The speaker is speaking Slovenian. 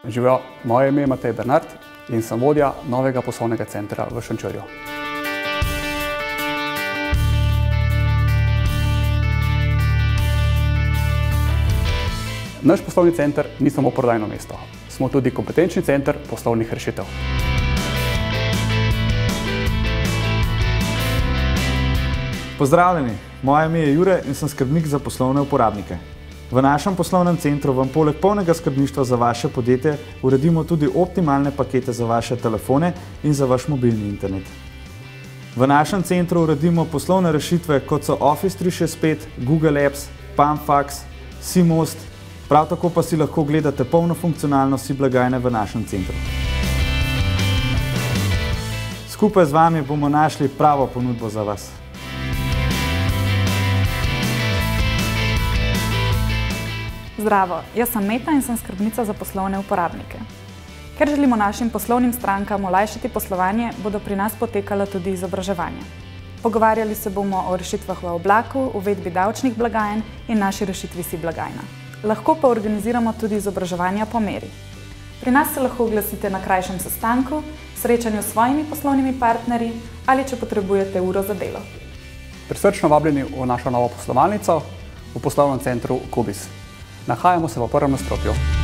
Živijo, moje ime je Matej Bernard in sem vodja novega poslovnega centra v Šenčurju. Naš poslovni center ni samo prodajno mesto, smo tudi kompetenčni center poslovnih rešitev. Pozdravljeni, moje ime je Jure in sem skrbnik za poslovne uporabnike. V našem poslovnem centru vam poleg polnega skrbništva za vaše podjetje uredimo tudi optimalne pakete za vaše telefone in za vaš mobilni internet. V našem centru uredimo poslovne rešitve, kot so Office 365, Google Apps, PalmFax, SIMost, prav tako pa si lahko gledate polno funkcionalnost blagajne v našem centru. Skupaj z vami bomo našli pravo ponudbo za vas. Zdravo, jaz sem Meta in sem skrbnica za poslovne uporabnike. Ker želimo našim poslovnim strankam olajšati poslovanje, bodo pri nas potekala tudi izobraževanja. Pogovarjali se bomo o rešitvah v oblaku, uvedbi davčnih blagajn in naši rešitvi SI-blagajna. Lahko pa organiziramo tudi izobraževanja po meri. Pri nas se lahko oglasite na krajšem sestanku, srečanju s svojimi poslovnimi partnerji ali če potrebujete uro za delo. Prisrčno vabljeni v našo novo poslovalnico v poslovnem centru Kubis. Nahajamo se v prvem nadstropju.